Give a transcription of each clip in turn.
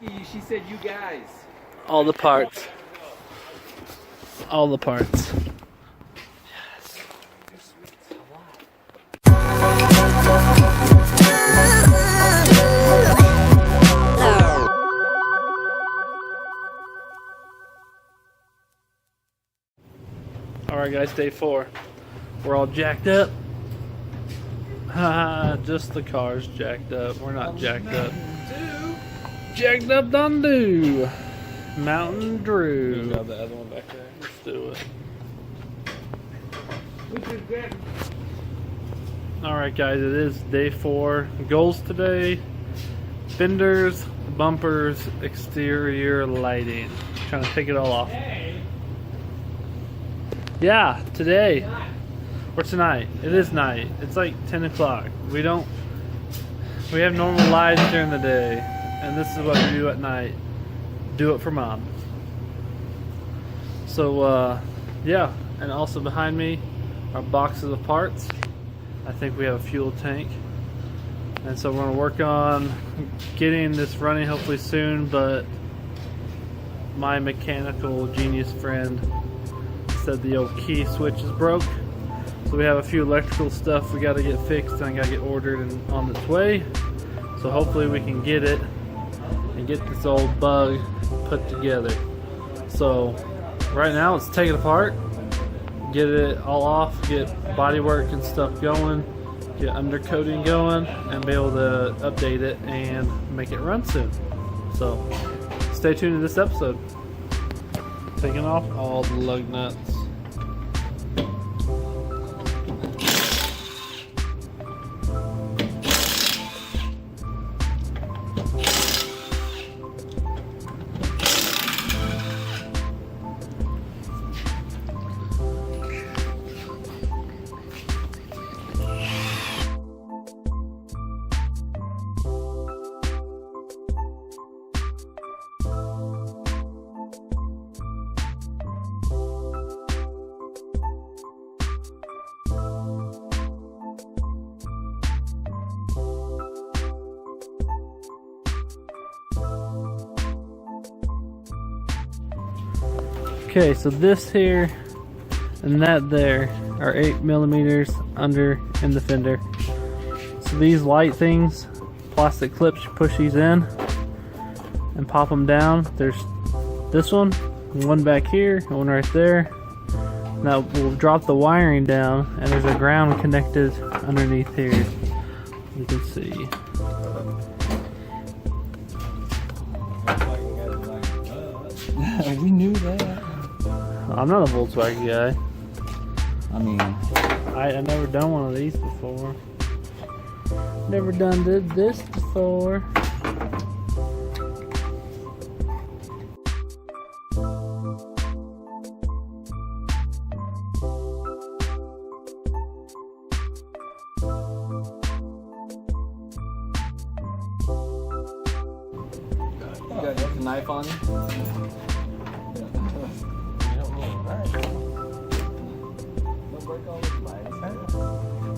She said you guys. All the parts. All the parts. Yes. Alright guys, day 4. We're all jacked up. Haha, just the car's jacked up. We're not jacked up. Jacked up Dundoo. Mountain Drew. Grab the other one back there. Let's do it. Alright guys, it is day 4. Goals today: fenders, bumpers, exterior lighting. Trying to take it all off. Yeah, today. Or tonight. It is night. It's like 10 o'clock. We have normal lives during the day, and this is what we do at night. Do it for mom. So yeah, and also behind me are boxes of parts. I think we have a fuel tank, and so we're going to work on getting this running hopefully soon, but my mechanical genius friend said the old key switch is broke, so we have a few electrical stuff we got to get fixed and I got to get ordered and on its way. So hopefully we can get it and get this old bug put together. So right now let's take it apart, get it all off, get bodywork and stuff going, get undercoating going, and be able to update it and make it run soon. So stay tuned to this episode. Taking off all the lug nuts. Okay, so this here and that there are 8 millimeters under in the fender. So these light things, plastic clips, you push these in and pop them down. There's this one back here, and one right there. Now we'll drop the wiring down, and there's a ground connected underneath here. You can see. We knew that. I'm not a Volkswagen guy. I mean, I never done one of these before. Never did this before. you got a knife on you?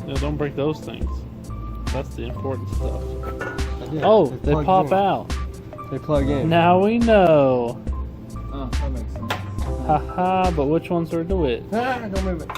Yeah, don't break those things. That's the important stuff. Oh, they pop out. They plug in. Now we know. Oh, that makes sense. Haha, but which ones are the width? Ah, don't move it.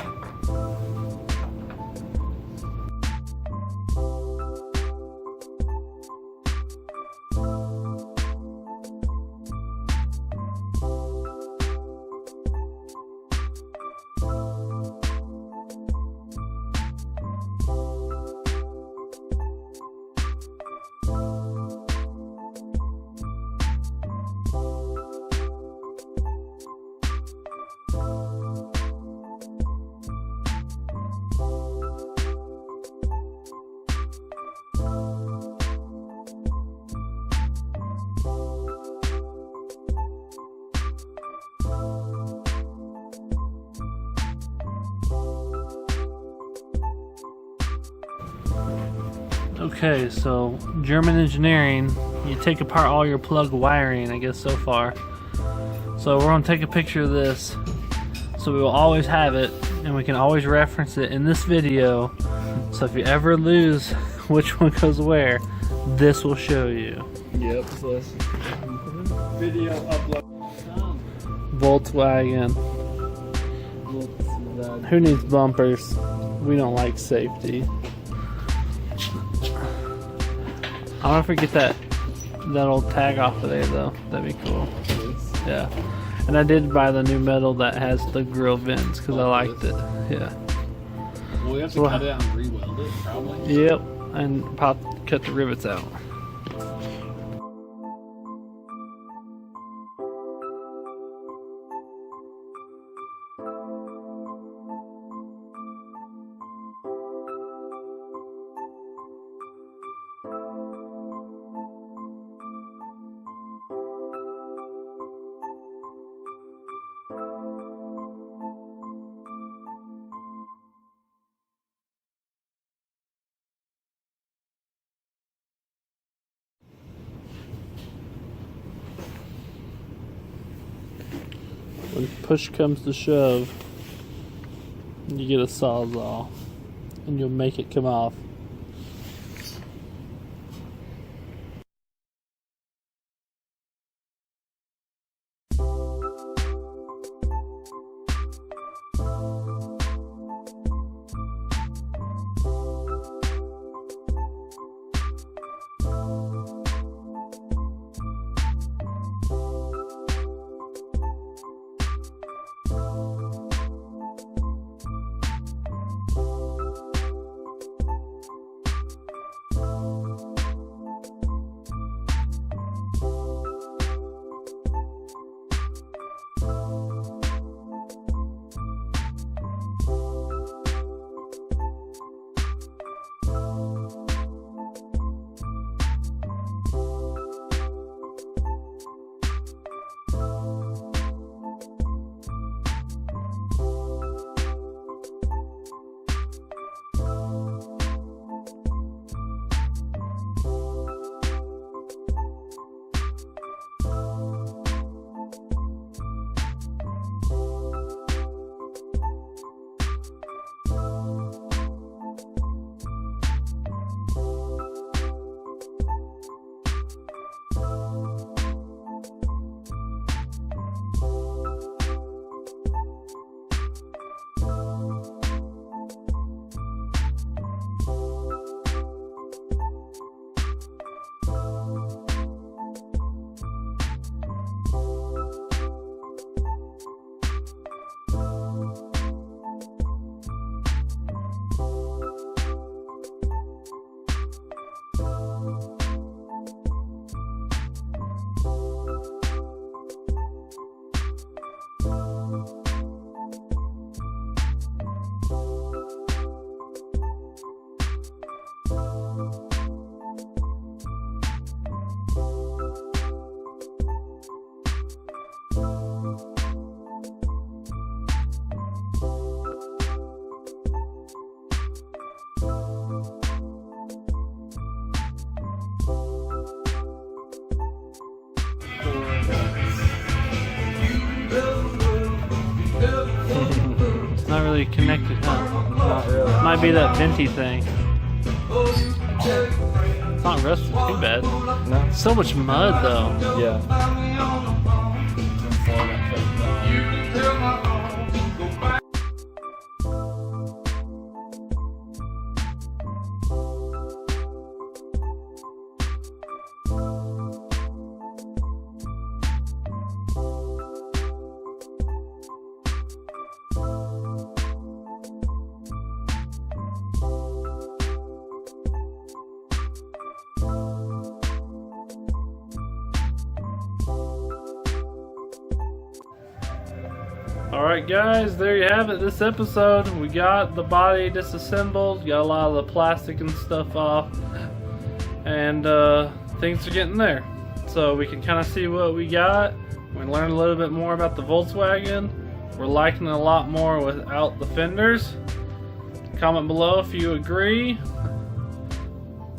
Okay, so German engineering, you take apart all your plug wiring, I guess so far. So we're going to take a picture of this so we will always have it and we can always reference it in this video. So if you ever lose which one goes where, this will show you. Yep. So video upload. Volkswagen. Who needs bumpers? We don't like safety. I wonder if we get that old tag off of there though. That'd be cool. Yeah. And I did buy the new metal that has the grill vents because I liked it. Yeah. Well, we have to cut it out and re-weld it, probably. Yep. And cut the rivets out. When push comes to shove, you get a sawzall and you'll make it come off. It's not really connected, huh? Not really. Might be that venti thing. It's not rusted too bad. No. So much mud though. Yeah. Alright guys, there you have it. This episode, we got the body disassembled, got a lot of the plastic and stuff off, and things are getting there. So we can kind of see what we got. We learned a little bit more about the Volkswagen. We're liking it a lot more without the fenders. Comment below if you agree.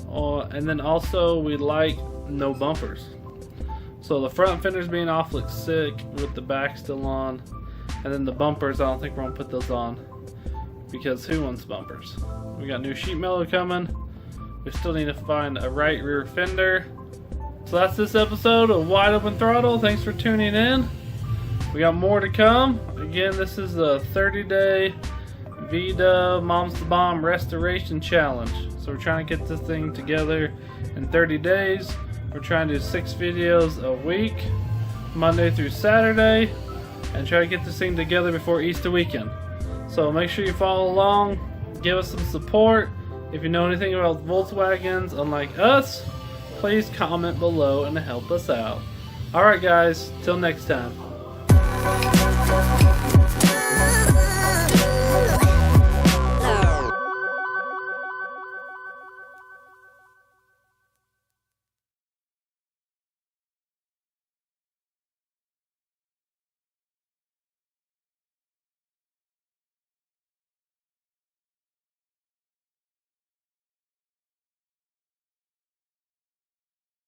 And then also we like no bumpers. So the front fenders being off looks sick with the back still on. And then the bumpers, I don't think we're gonna put those on because who wants bumpers? We got new sheet metal coming. We still need to find a right rear fender So that's this episode of Wide Open Throttle. Thanks for tuning in. We got more to come. Again, this is a 30-day V-Dub Mom's the Bomb Restoration Challenge. So we're trying to get this thing together in 30 days. We're trying to do 6 videos a week, Monday through Saturday, and try to get this thing together before Easter weekend. So make sure you follow along, give us some support. If you know anything about Volkswagens unlike us, please comment below and help us out. Alright guys, till next time.